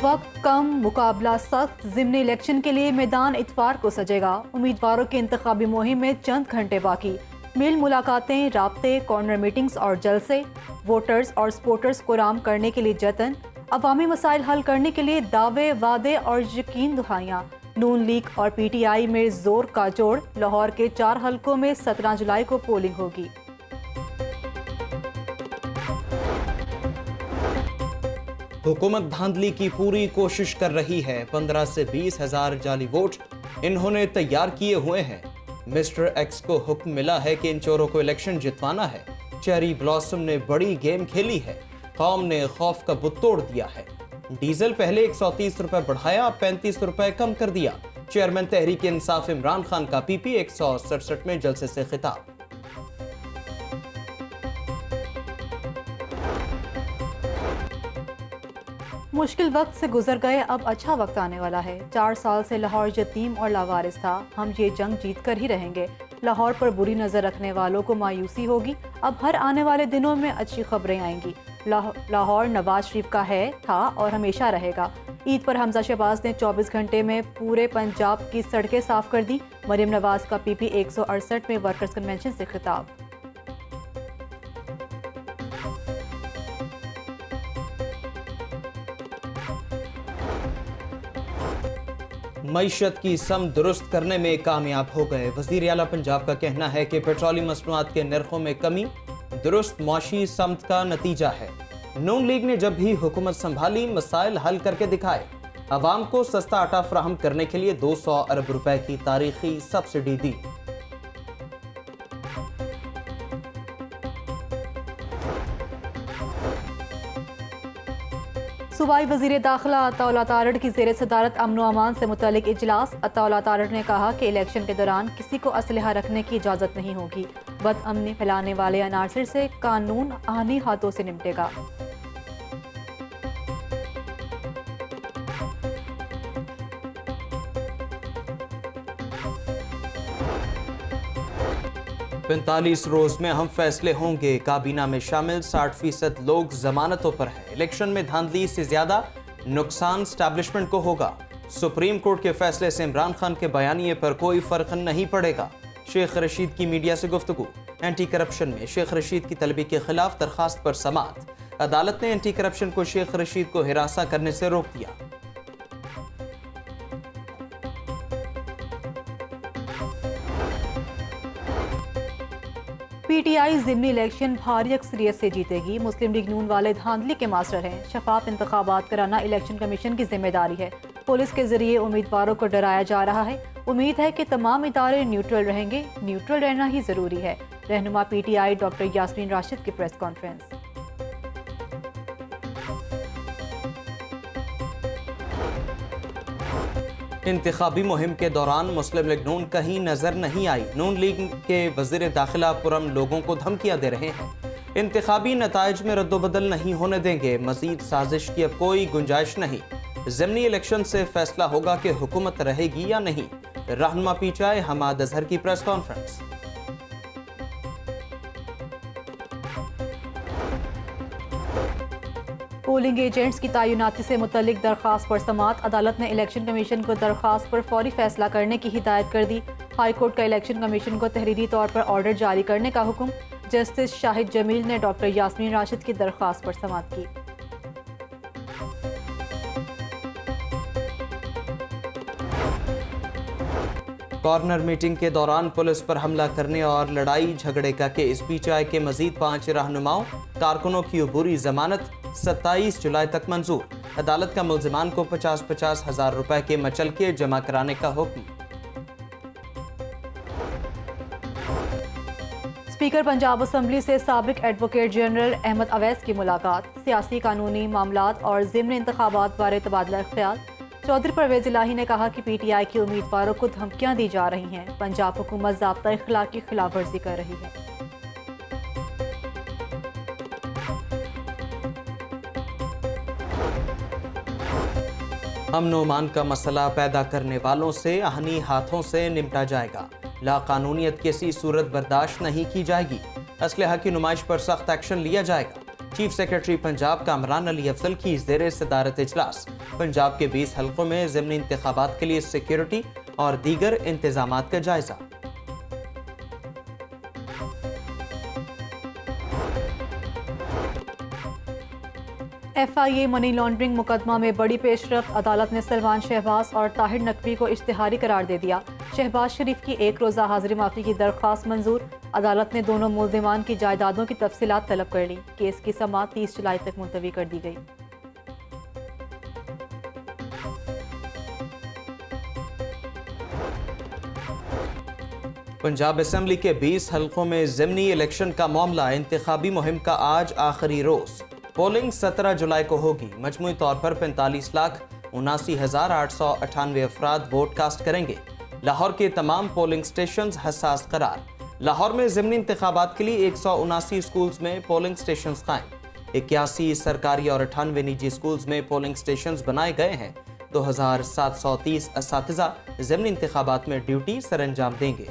वक्त कम, मुकाबला सख्त। ज़िमनी इलेक्शन के लिए मैदान इतवार को सजेगा। उम्मीदवारों की इंतखाबी मुहिम में चंद घंटे बाकी। मिल मुलाकातें, राब्ते, कॉर्नर मीटिंग्स और जलसे। वोटर्स और सपोर्टर्स को राम करने के लिए जतन। अवामी मसाइल हल करने के लिए दावे, वादे और यकीन दुहाइयाँ। नून लीग और PTI में जोर का जोड़। लाहौर के 4 हलकों में 17 जुलाई को पोलिंग होगी। हुकूमत धांधली की पूरी कोशिश कर रही है। 15 से 20 हजार जाली वोट इन्होंने तैयार किए हुए हैं। मिस्टर एक्स को हुक्म मिला है कि इन चोरों को इलेक्शन जितवाना है। चेरी ब्लॉसम ने बड़ी गेम खेली है। कौम ने खौफ का बुत तोड़ दिया है। डीजल पहले 130 रुपए बढ़ाया, अब 35 रुपए कम कर दिया। चेयरमैन तहरीक इंसाफ इमरान खान का PP 167 में जलसे से खिताब। मुश्किल वक्त से गुजर गए, अब अच्छा वक्त आने वाला है। 4 साल से लाहौर यतीम और लावारिस था। हम ये जंग जीत कर ही रहेंगे। लाहौर पर बुरी नज़र रखने वालों को मायूसी होगी। अब हर आने वाले दिनों में अच्छी खबरें आएंगी। लाहौर नवाज शरीफ का है, था और हमेशा रहेगा। ईद पर हमजा शहबाज ने 24 घंटे में पूरे पंजाब की सड़कें साफ कर दी। मरियम नवाज का PP 168 में वर्कर्स कन्वेंशन से खिताब। मईशत की सम दुरुस्त करने में कामयाब हो गए। वज़ीर आला पंजाब का कहना है कि पेट्रोलियम मसनूआत के नरखों में कमी दुरुस्त मौशी समत का नतीजा है। नून लीग ने जब भी हुकूमत संभाली, मसाइल हल करके दिखाए। अवाम को सस्ता आटा फराहम करने के लिए 200 अरब रुपए की तारीखी सब्सिडी दी। सूबाई वज़ीर दाखिला अताउल्ला तारड़ की ज़ेर सदारत अमन व अमान से मुतल्लिक इजलास। अताउल्ला तारड़ ने कहा कि इलेक्शन के दौरान किसी को असलहा रखने की इजाज़त नहीं होगी। बदअमनी फैलाने वाले अनासर से कानून आनी हाथों से निपटेगा। पैंतालीस रोज में हम फैसले होंगे। काबीना में शामिल 60% लोग जमानतों पर है। इलेक्शन में धांधली से ज्यादा नुकसान स्टैब्लिशमेंट को होगा। सुप्रीम कोर्ट के फैसले से इमरान खान के बयानिए पर कोई फर्क नहीं पड़ेगा। शेख रशीद की मीडिया से गुफ्तगू। एंटी करप्शन में शेख रशीद की तलबी के खिलाफ दरखास्त पर समाअत। अदालत ने एंटी करप्शन को शेख रशीद को हिरासा करने से रोक दिया। PTI ज़िमनी इलेक्शन भारी अक्सरियत से जीतेगी। मुस्लिम लीग नून वाले धांधली के मास्टर हैं। शफाफ इंतखाबात कराना इलेक्शन कमीशन की जिम्मेदारी है। पुलिस के जरिए उम्मीदवारों को डराया जा रहा है। उम्मीद है कि तमाम इदारे न्यूट्रल रहेंगे। न्यूट्रल रहना ही जरूरी है। रहनुमा PTI डॉक्टर यास्मीन राशिद की प्रेस कॉन्फ्रेंस। इंतखाबी मुहिम के दौरान मुस्लिम लीग नून कहीं नजर नहीं आई। नून लीग के वजीर दाखिला पुरम लोगों को धमकियां दे रहे हैं। इंतखाबी नताइज में रद्दोबदल नहीं होने देंगे। मजीद साजिश की अब कोई गुंजाइश नहीं। ज़िमनी इलेक्शन से फैसला होगा कि हुकूमत रहेगी या नहीं। रहनुमा PTI हमाद अजहर की प्रेस कॉन्फ्रेंस। पोलिंग एजेंट्स की तैनाती से मुतल्लिक दरख्वास्त पर समाअत। अदालत ने इलेक्शन कमीशन को दरख्वास्त पर फौरी फैसला करने की हिदायत कर दी। हाई कोर्ट का इलेक्शन कमीशन को तहरीरी तौर पर ऑर्डर जारी करने का हुक्म। जस्टिस शाहिद जमील ने डॉक्टर यास्मीन राशिद की दरख्वास्त पर समाअत की। कॉर्नर मीटिंग के दौरान पुलिस पर हमला करने और लड़ाई झगड़े का केस। PTI के मजीद 5 रहनुमाओं कारकुनों की अबूरी जमानत 27 जुलाई तक मंजूर। अदालत का मुल्जिमान को 50-50 हजार रुपए के मचलके जमा कराने का हुक्म। स्पीकर पंजाब असम्बली से साबिक एडवोकेट जनरल अहमद अवैस की मुलाकात। सियासी कानूनी मामलात और ज़िमनी इंतखाबात बारे तबादला ख्याल। चौधरी परवेज इलाही ने कहा कि PTI के उम्मीदवारों को धमकियां दी जा रही हैं। पंजाब हुकूमत ज़ाब्ता इख्लाक की खिलाफ वर्जी कर रही है। अमन ओमान का मसला पैदा करने वालों से आहनी हाथों से निपटा जाएगा। लाकानूनियत किसी सूरत बर्दाश्त नहीं की जाएगी। असलहा की नुमाइश पर सख्त एक्शन लिया जाएगा। चीफ सेक्रेटरी पंजाब कामरान अली अफजल की ज़ेर सदारत इजलास। पंजाब के 20 हल्कों में ज़िमनी इंतखाबात के लिए सिक्योरिटी और दीगर इंतजामात का जायजा। FIA मनी लॉन्ड्रिंग मुकदमा में बड़ी पेशरफ। अदालत ने सलमान शहबाज और ताहिर नकवी को इश्तिहारी करार दे दिया। शहबाज शरीफ की एक रोज़ा हाजिरी माफ़ी की दरख्वास्त मंजूर। अदालत ने दोनों मुल्ज़िमान की जायदादों की तफसीलात तलब कर ली। केस की समाअत 30 जुलाई तक मुलतवी कर दी गई। पंजाब असेंबली के 20 हल्कों में ज़िमनी इलेक्शन का मामला। इंतखाबी मुहिम का आज आखिरी रोज़। पोलिंग 17 जुलाई को होगी। मजमूई तौर पर 45,79,898 अफराद वोट कास्ट करेंगे। लाहौर के तमाम पोलिंग स्टेशन हसास करार। लाहौर में ज़िमनी इंतखाबात के लिए 179 स्कूल्स में पोलिंग स्टेशन कायम। 81 सरकारी और 98 निजी स्कूल्स में पोलिंग स्टेशन बनाए गए हैं। 2730 असातिज़ा ज़िमनी इंतखाबात में ड्यूटी सरअंजाम देंगे।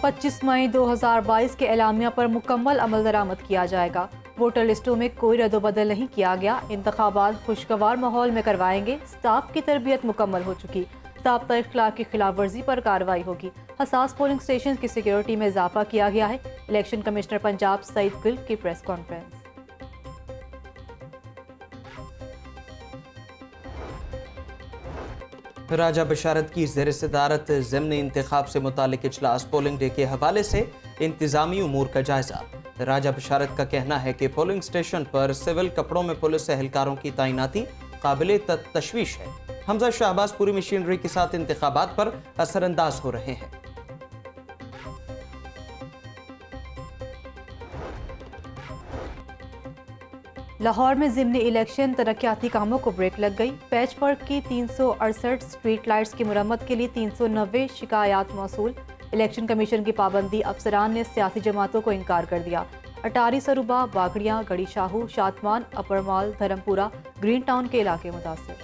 25 मई 2022 के एलामिया पर मुकम्मल अमल दरामद किया जाएगा। वोटर लिस्टों में कोई रद्दोबदल नहीं किया गया। इंतखाबात खुशगवार माहौल में करवाएंगे। स्टाफ की तरबियत मुकम्मल हो चुकी। ज़ाब्ता इख्लाक की खिलाफ वर्जी पर कार्रवाई होगी। हसास पोलिंग स्टेशन की सिक्योरिटी में इजाफा किया गया है। इलेक्शन कमिश्नर पंजाब सईद गुल की प्रेस कॉन्फ्रेंस। राजा बशारत की ज़ेर सदारत ज़िमनी इंतखाब से मुतालिक इजलास। पोलिंग डे के हवाले से इंतजामी उमूर का जायजा। राजा बशारत का कहना है कि पोलिंग स्टेशन पर सिविल कपड़ों में पुलिस एहलकारों की तैनाती काबिले तशवीश है। हमजा शहबाज पूरी मशीनरी के साथ इंतखाबात पर असरअंदाज हो रहे हैं। लाहौर में ज़िमनी इलेक्शन तरक्याती कामों को ब्रेक लग गई। पैच वर्क की 368 स्ट्रीट लाइट्स की मुरम्मत के लिए 390 शिकायत मौसूल। इलेक्शन कमीशन की पाबंदी। अफसरान ने सियासी जमातों को इनकार कर दिया। अटारी सरूबा, बागड़ियाँ, गड़ी शाहू, शातमान, अपर माल, धर्मपुरा, ग्रीन टाउन के इलाके मुतासर।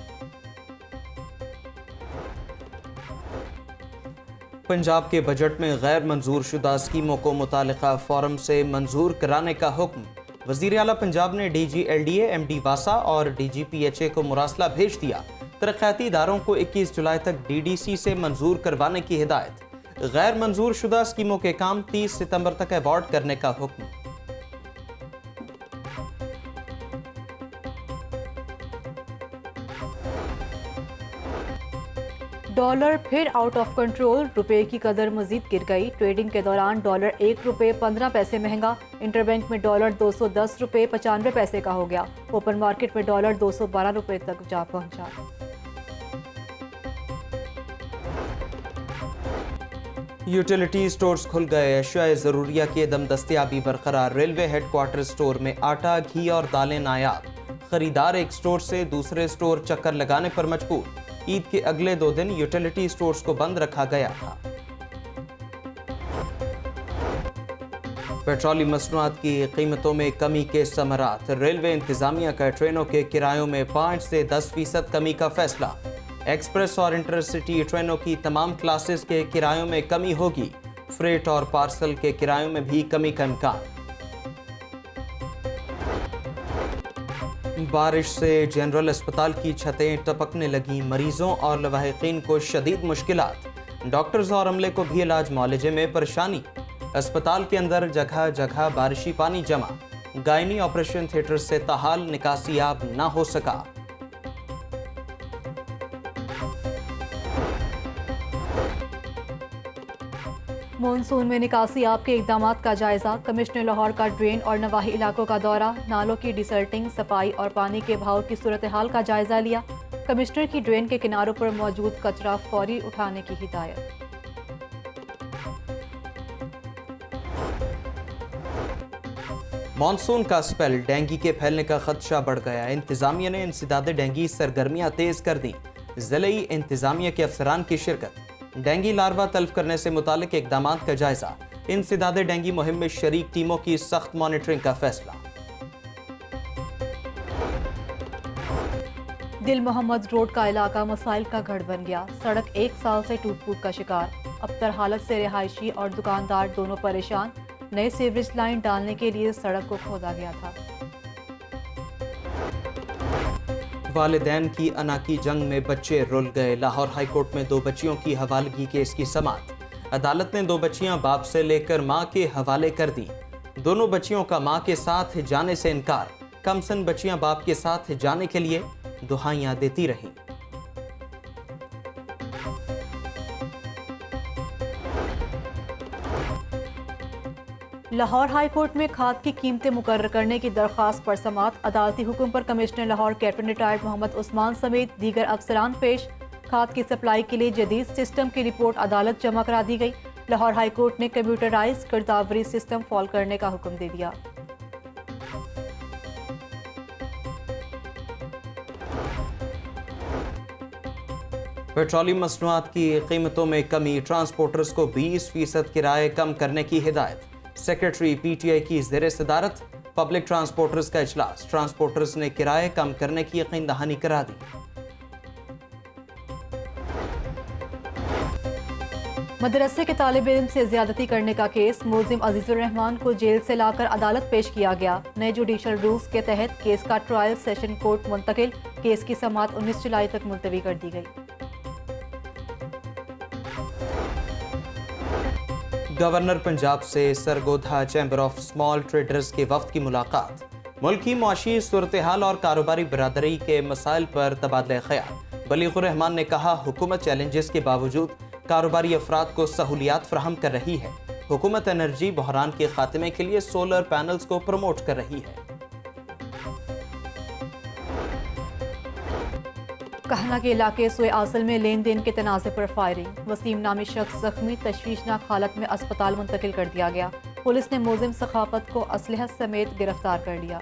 पंजाब के बजट में गैर मंजूर शुदा स्कीमों को मुतालिका फोरम से मंजूर कराने का हुक्म। वज़ीर आला पंजाब ने DG LDA, MD वासा और DGPHA को मुरासला भेज दिया। तरक्याती इदारों को 21 जुलाई तक DDC से मंजूर करवाने की हिदायत। गैर मंजूर शुदा स्कीमों के काम 30 सितंबर तक अवॉर्ड करने का हुक्म। डॉलर फिर आउट ऑफ कंट्रोल। रुपए की कदर मजीद गिर गई। ट्रेडिंग के दौरान डॉलर 1 रुपये 15 पैसे महंगा। इंटरबैंक में डॉलर 210 रुपये 95 पैसे का हो गया। ओपन मार्केट में डॉलर 212 रुपये तक जा पहुंचा। यूटिलिटी स्टोर्स खुल गए। अशियाए ज़रूरिया की दम दस्तियाबी बरकरार। रेलवे हेडक्वार्टर स्टोर में आटा, घी और दालें नायाब। खरीदार एक स्टोर से दूसरे स्टोर चक्कर लगाने पर मजबूर। ईद के अगले 2 दिन यूटिलिटी स्टोर्स को बंद रखा गया था। पेट्रोलियम मसनूआत की कीमतों में कमी के समरात। रेलवे इंतजामिया का ट्रेनों के किरायों में 5 से 10% कमी का फैसला। एक्सप्रेस और इंटरसिटी ट्रेनों की तमाम क्लासेस के किरायों में कमी होगी। फ्रेट और पार्सल के किरायों में भी कमी का इम्कान। बारिश से जनरल अस्पताल की छतें टपकने लगी। मरीजों और लवाहिकीन को शदीद मुश्किलात। डॉक्टर्स और अमले को भी इलाज मुआलजे में परेशानी। अस्पताल के अंदर जगह जगह बारिशी पानी जमा। गायनी ऑपरेशन थिएटर से ताहाल निकासियाब ना हो सका। मॉनसून में निकासियाब के इकदाम का जायजा। कमिश्नर लाहौर का ड्रेन और नवाही इलाकों का दौरा। नालों की डिसल्टिंग, सफाई और पानी के बहाव की सूरत हाल का जायजा लिया। कमिश्नर की ड्रेन के किनारों पर मौजूद कचरा फौरी उठाने की हिदायत। मॉनसून का स्पेल। डेंगू के फैलने का खदशा बढ़ गया। इंतजामिया ने इंसदादे डेंगू सरगर्मियां तेज कर दी। जिले इंतजामिया के अफसरान की शिरकत। डेंगू लार्वा तल्फ करने से मुतालिक इकदाम का जायजा। इंसदादे डेंगू मुहिम में शरीक टीमों की सख्त मॉनिटरिंग का फैसला। दिल मोहम्मद रोड का इलाका मसाइल का गढ़ बन गया। सड़क 1 साल से टूट फूट का शिकार। अबतर हालत से रिहायशी और दुकानदार दोनों परेशान। नए सीवरेज लाइन डालने के लिए सड़क को खोदा गया था। वालिदैन की अना की जंग में बच्चे रुल गए। लाहौर हाईकोर्ट में 2 बच्चियों की हवालगी केस की समाअत। अदालत ने 2 बच्चियां बाप से लेकर मां के हवाले कर दी। दोनों बच्चियों का मां के साथ जाने से इनकार। कमसन बच्चियां बाप के साथ जाने के लिए दुहाइयां देती रहीं। लाहौर हाईकोर्ट में खाद की कीमतें मुकर्रर करने की दरख्वास्त पर समाअत। अदालती हुक्म पर commissioner Lahore captain retired Mohammad Usman समेत दीगर अफसरान पेश। खाद की सप्लाई के लिए जदीद सिस्टम की रिपोर्ट अदालत जमा करा दी गई। लाहौर हाईकोर्ट ने कंप्यूटराइज गिरदावरी सिस्टम फॉल करने का हुक्म दे दिया। पेट्रोलियम मसनूआत की कीमतों में कमी। ट्रांसपोर्टर्स को 20% किराए कम करने की हिदायत। सेक्रेटरी PTI की ज़ेर सदारत पब्लिक ट्रांसपोर्टर्स का इजलास। ट्रांसपोर्टर्स ने किराए कम करने की यकीन दहानी करा दी। मदरसे के तालिब इल्म से ज्यादती करने का केस। मुलजिम अजीजुर रहमान को जेल से लाकर अदालत पेश किया गया। नए जुडिशल रूल्स के तहत केस का ट्रायल सेशन कोर्ट मुंतकिल। केस की समाअत 19 जुलाई तक मुलतवी कर दी गई। गवर्नर पंजाब से Sargodha chamber of small traders के वफ्द की मुलाकात। मुल्की मुआशी सूरत हाल और कारोबारी बरादरी के मसाइल पर तबादला ख्याल। बलीगुर रहमान ने कहा, हुकूमत चैलेंजेस के बावजूद कारोबारी अफराद को सहूलियात फराहम कर रही है। हुकूमत एनर्जी बहरान के खात्मे के लिए सोलर पैनल्स को प्रमोट कर रही है। कहना के इलाके सोए आसल में लेन देन के तनाज़े पर फायरिंग। वसीम नामी शख्स जख्मी, तशवीशनाक हालत में अस्पताल मुंतकिल कर दिया गया। पुलिस ने मुलजिम सखाफत को असलहा समेत गिरफ्तार कर लिया।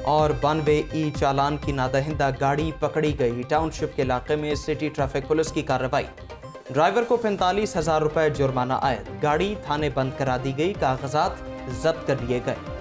और 92 ई चालान की नादहिंदा गाड़ी पकड़ी गई। टाउनशिप के इलाके में सिटी ट्रैफिक पुलिस की कार्रवाई। ड्राइवर को 45,000 रुपए जुर्माना आयद। गाड़ी थाने बंद करा दी गई। कागजात जब्त कर लिए गए।